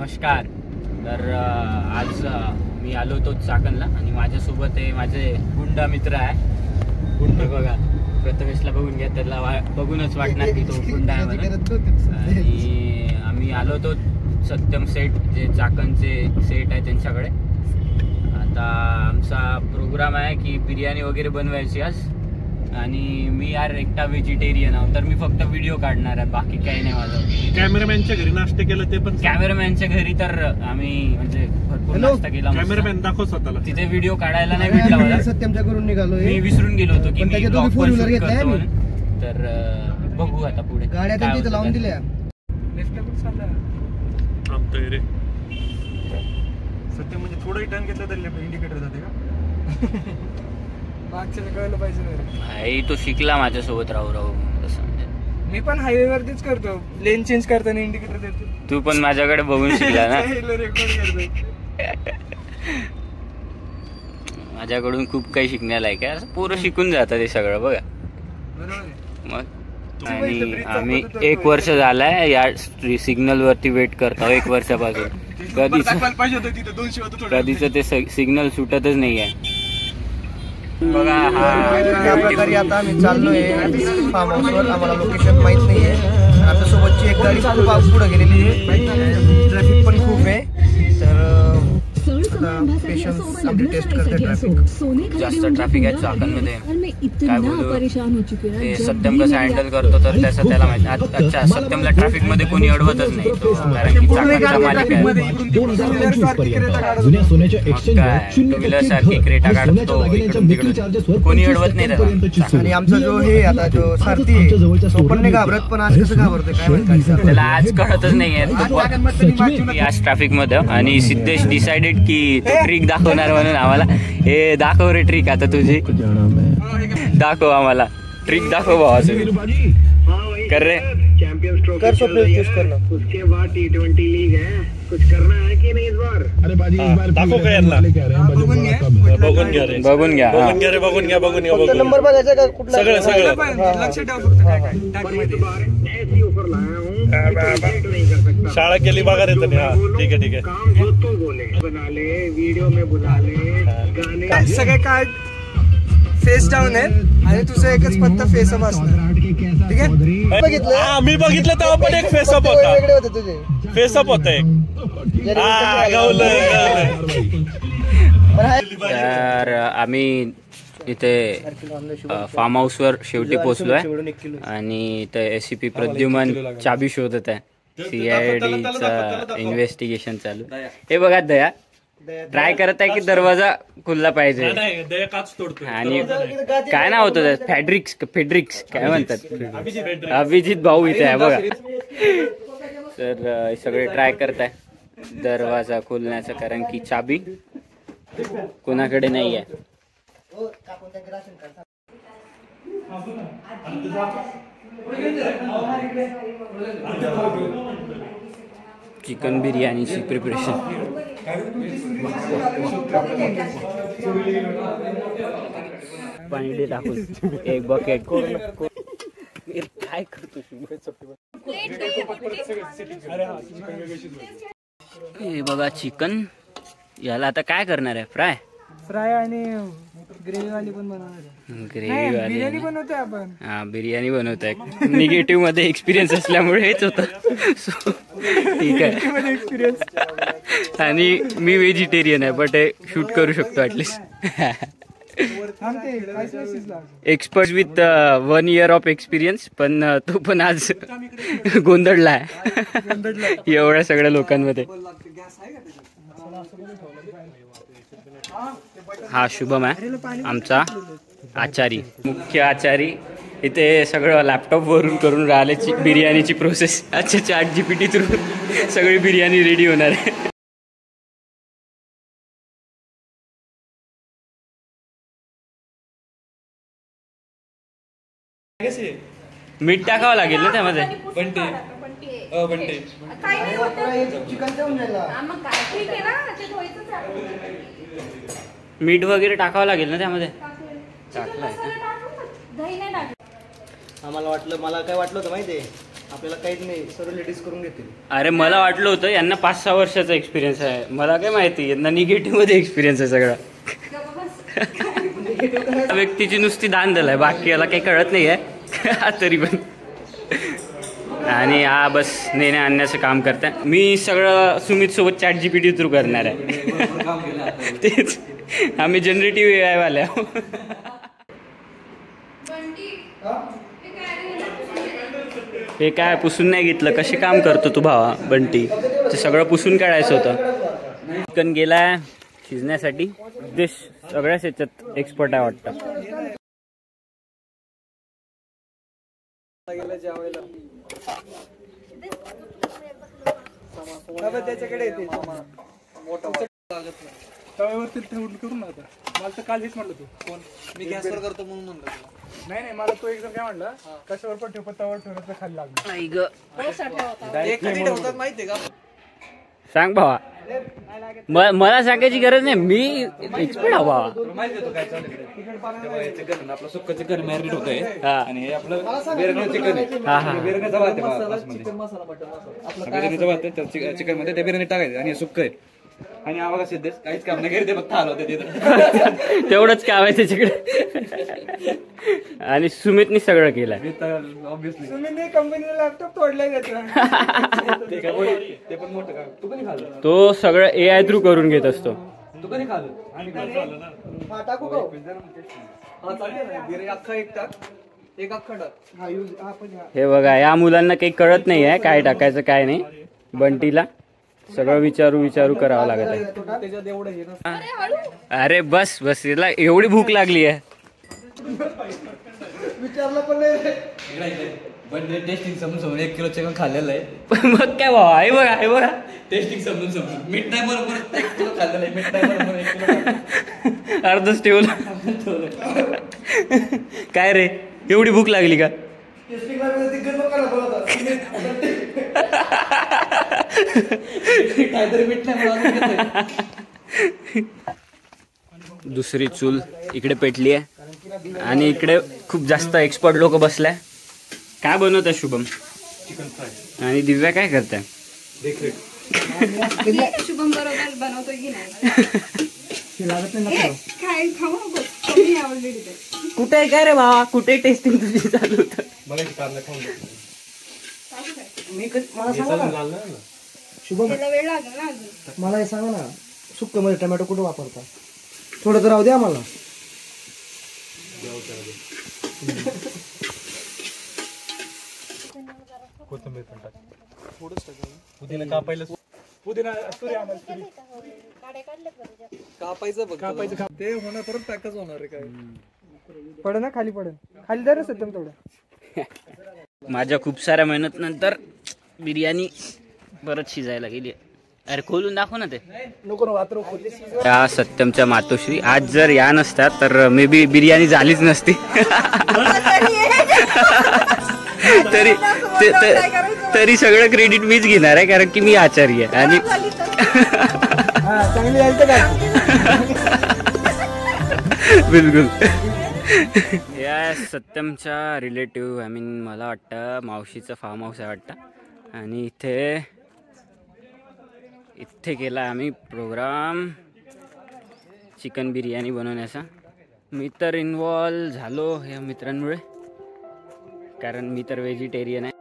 नमस्कार. तर आज मी आलो होतो चाकणला आणि माझ्यासोबत आहे माझे गुंडा मित्र आहे. गुंड बघा, प्रथमेशला बघून घ्या, त्याला बघूनच वाटणार की तो गुंडा आहे म्हणून. आणि आम्ही आलो होतो सत्यम सेट, जे चाकणचे सेट आहे त्यांच्याकडे. आता आमचा प्रोग्राम आहे की बिर्याणी वगैरे बनवायची आज. आणि मी यार एकटा व्हेजिटेरियन आहो, तर मी फक्त व्हिडिओ काढणार आहे, बाकी काही नाही माझं. कॅमेरामॅनच्या घरी नाश्ता केलं ते पण. कॅमेरामॅनच्या घरी तर आम्ही म्हणजे भरपूर नाश्ता केला. कॅमेरामॅन दाखव स्वतःला. तिथे व्हिडिओ काढायला नाही भेटला मला. सत्यमच्या घरून निघालो, मी विसरून गेलो होतो की मी ब्लॉग पण शूट करतो म्हणून. तर बघू आता पुढे गाड्या काय तिथे लावून दिल्या. रे सत्य म्हणजे थोडंही टर्न घेतलं तर इंडिकेटर जाते का? मागच्या कळलं पाहिजे नाही. भाई तो शिकला माझ्यासोबत राहू राहू तसं. म्हणजे मी पण हायवे वरतीच करतो, लेन चेंज करताना इंडिकेटर देतो. तू पण माझ्याकडे बघून शिकला ना. माझ्याकडून खूप काही शिकण्याला आहे. काय असं पोरं शिकून जातात हे सगळं बघा. मग आणि आम्ही 1 वर्ष झालाय या सिग्नल वरती वेट करतो, 1 वर्षापासून. कधीच ते सिग्नल सुटतच नाही आहे बघा. या प्रकारे आता आम्ही चाललोय फार्म हाऊसवर. आम्हाला लोकेशन माहित नाहीये. आमच्या सोबतची एक गाडी खूप पुढे गेलेली आहे, ट्रॅफिक पण खूप आहे. तर पेशन्स आपली टेस्ट करते. ट्रॅफिक जास्त ट्रॅफिक आहे चाकणमध्ये. काय बोलू, ते सत्यम कसं हँडल करतो तर त्याचं त्याला माहिती. अच्छा, सत्यमला ट्रॅफिक मध्ये कोणी अडवतच नाही तो, कारण की चाकणचा मालिक आहे. टू व्हीलर सारखी क्रेटा काढतो इकडून तिकडून, कोणी अडवत नाही त्याला. आणि आमचा जो हे आता जो सारथी आहे तो पण नाही घाबरत, पण आज कसं घाबरतोय काय माहिती. त्याला आज कळतच नाहीये आज ट्रॅफिक मध्ये. आणि सिद्धेश डिसाइडेड की तो ट्रिक दाखवणार म्हणून आम्हाला. हे दाखव रे ट्रिक आता तुझी, दाखव आम्हाला ट्रिक, दाखव भावाचं. कर रे, कर स्वप्न चूज करना. उसके बाद T20 लीग है, कुछ करना है कि नहीं इस बार? अरे बाजी इस बार दाखव काय यांना. बघून घ्या रे, बघून घ्या रे, बघून घ्या. नंबर बघायचा का कुठला? सगळं लक्ष ठेव फक्त काय काय पर इस बार ऐसी ऑफर लाया हूँ कि नहीं कर सकता. शाळा केली बघा रे तुम्ही. हा ठीक आहे काम जो तो बोले, बना ले, वीडियो में बुला ले, गाने सगळे कार्ड फेस डाऊन आहे आणि तुझं एकच पत्ता फेस अप असणार. ठीक आहे, बघितलं. हा मी बघितलं तेव्हा पण एक फेसअप होता. वेगळे होते तुझे. फेसअप होता एक. तर आम्ही इथे फार्म हाऊसवर शेवटी पोहोचलोय. आणि इथे SCP प्रद्युमन चाबी शोधत आहे. CIDचं इन्व्हेस्टिगेशन चालू. हे बघा, दया ट्राय करत आहे की दरवाजा खुलला पाहिजे. आणि काय नाव होतं फेड्रिक्स काय म्हणतात, अभिजित भाऊ इथे आहे बघा. तर सगळे ट्राय करताय दरवाजा खोलण्याचा, कारण की चाबी कोणाकडे नाही आहे. चिकन बिर्याणीची प्रिपरेशन. पाणी दे टाकून एक बकेट. काय करतो हे बघा चिकन. याला आता काय करणार आहे? फ्राय आणि ग्रेव्ही वाली पण बनवणार. ग्रेव्ही वाली बिर्याणी बनवतोय आपण. हा, बिर्याणी बनवतोय. निगेटिव्ह मध्ये एक्सपिरियन्स असल्यामुळे हेच होतं. सो ठीक आहे. एक्सपिरियन्स. आणि मी व्हेजिटेरियन आहे, बट हे शूट करू शकतो at least. Expert with 1 year of experience. पण तो पण आज गोंधळला आहे एवढ्या सगळ्या लोकांमध्ये. हा शुभम आहे आमचा आचारी, मुख्य आचारी. इथे सगळं लॅपटॉप वरून करून राहिले बिर्याणीची प्रोसेस. अच्छा, ChatGPT थ्रू सगळी बिर्याणी रेडी होणार आहे. मीठ टाकावं लागेल ना त्यामध्ये. मीठ वगैरे टाकावं लागेल ना त्यामध्ये. टाकलंय आम्हाला वाटलं, मला काय वाटलं होतं माहितीये, आपल्याला काहीच नाही, सर्व लेडीज करून घेतील. अरे मला वाटलं होतं यांना 5-6 वर्षाचा एक्सपिरियन्स आहे, मला काय माहिती यांना निगेटिव्ह मध्ये एक्सपिरियन्स आहे सगळा. व्यक्तीची नुसती धांदल आहे, बाकी याला काही कळत नाही आहे तरी पण. आणि हा बस नेण्या आणण्याचं काम करताय. मी सगळं सुमित सोबत चॅट GPT थ्रू करणार आहे. तेच आम्ही जनरेटिव्ह AI वाले आहोत. हे काय पुसून नाही घेतलं, कसे काम करतो तू भावा बंटी? ते सगळं पुसून काढायचं होतं. चिकन गेलाय शिजण्यासाठी. देश सगळ्याच याच्यात एक्सपर्ट आहे वाटतं. त्याच्याकडे येते तव्यावरती ठेवून करू ना. आता मला तर काल हेच म्हटलं तू कोण मी गॅसवर करतो म्हणून म्हणलं. नाही मला तो एकदम काय म्हणला, कशावर पण ठेव, पत्तावर ठेवण्याचं खाली लागलं. माहितीये का? सांग भावा, मला सांगायची गरज नाही, मी एक्सपर्ट आहे भावा. चिकन आपलं सुक्क चिकन मॅरिनेट होतंय आणि हे आपलं बेरगळ चिकन आहे. बेरगळचा भात आहे, चिकन मध्ये ते बेरगळ टाकायचं आणि हे सुक्क आहे. आणि आवाज सिद्धेश काहीच काम नाही, ते फक्त हाल होते तिथं. तेवढंच काम आहे त्याच्याकडे. आणि सुमितनी सगळं केलंय. ऑब्विसली तुम्ही कंपनीला लॅपटॉप तोडलाय त्याचा. ते पण मोठं काम. तू कधी खाल्लं? तो सगळं AI थ्रू करून घेत असतो. तू कधी खाल्लं? टाकू का? अख्खा एक टाक, एक अख्खा टाक. हे बघा, या मुलांना काही कळत नाही आहे काय टाकायचं काय नाही. बंटीला सगळं विचारू करावं लागत आहे. त्याच्यात एवढं हे नसतं. अरे बस याला एवढी भूक लागली आहे. विचारलं पण नाही. पण टेस्टिंग समजून 1 किलो चिकन खाल्लेलं आहे. मग काय भावा, हे बघा टेस्टिंग समजून मीठ नाही बरोबर 1 किलो खाल्लेलं आहे. मीठ नाही बरोबर 1 किलो अर्धच ठेवलं. काय रे, एवढी भूक लागली का? काहीतरी मीठ नाही. दुसरी चूल इकडे पेटली आहे आणि इकडे खूप जास्त एक्सपर्ट लोक बसलाय. काय बनवत आहे शुभम? Chicken fry. आणि दिव्या काय करताय? शुभम बरोबर बनवतोय की नाही? खाऊ नको, कमी ऑलरेडी. कुठे काय रे भावा, कुठे टेस्टिंग तुझी चालू होतं? मला कारला खाऊन मला सांगा ना शुभम, त्याला वेळ लागेल ना अजून. मला हे सांगा ना, सुक्क मध्ये टोमॅटो कुठं वापरता? थोडं तर राहू द्या मला. कोथिंबीर पण टाक. पुदिना कापायला पुदिना सूर्य आणायचं. कापायचं बघ, कापायचं ते होणार परत पॅकच होणार आहे. काय पड ना खाली, खाली दर सत्यम थोडं. माझ्या खूप साऱ्या मेहनत नंतर बिर्याणी परत शिजायला गेली. अरे खोलून दाखव ना ते. नको ना वात्र खोली. या सत्यमच्या मातोश्री आज जर या नसत्या तर मे बी बिर्याणी झालीच नसती. तरी सगळं क्रेडिट मीच घेणार आहे, कारण की मी आचार्य आहे. आणि चांगली आहे का? बिलकुल. या सत्यमच्या रिलेटिव्ह, आय मीन मला वाटतं मावशीचं फार्म हाऊस आहे वाटतं. आणि इथे केला आम्ही प्रोग्राम चिकन बिर्याणी बनवण्याचा. मी तर इन्वॉल्व झालो या मित्रांमुळे, कारण मी तर व्हेजिटेरियन आहे.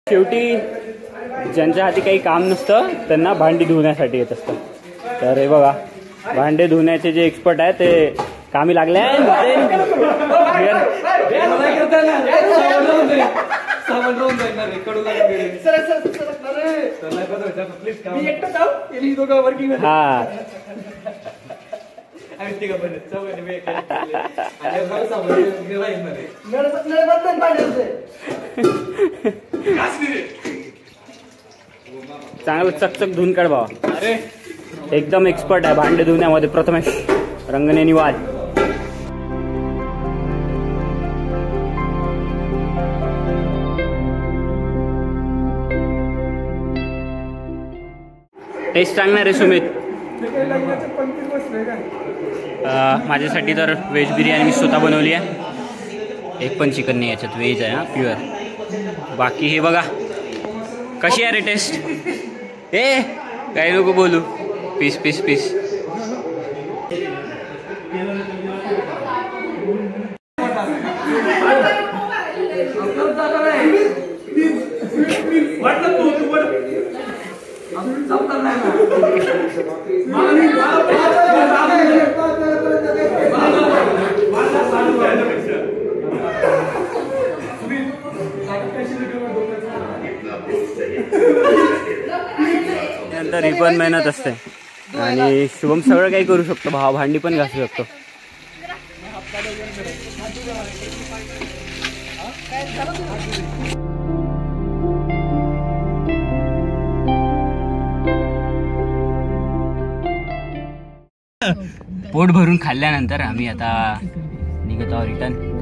शेवटी ज्यांच्या हाती काही काम नसतं त्यांना भांडी धुण्यासाठी येत असतं. तर हे बघा, भांडे धुण्याचे जे एक्सपर्ट आहे ते कामी लागले. हा चांगलं चकचक धुवून काढ भावा. एकदम एक्सपर्ट आहे भांडे धुण्यामध्ये प्रथमेश रंगनेनी वाद. टेस्ट सांगणार आहे सुमित. माझ्यासाठी तर व्हेज बिर्याणी मी स्वतः बनवली आहे. एक पण चिकन नाही याच्यात, व्हेज आहे हा प्युअर. बाकी हे बघा कशी आहे रे टेस्ट. ए काही नको बोलू. Peace peace peace. नंतर ही पण मेहनत असते आणि शुभम सगळं काही करू शकतो. भाव भांडी पण घासू शकतो. पोट भरून खाल्ल्यानंतर आम्ही आता निघत आहोत रिटर्न.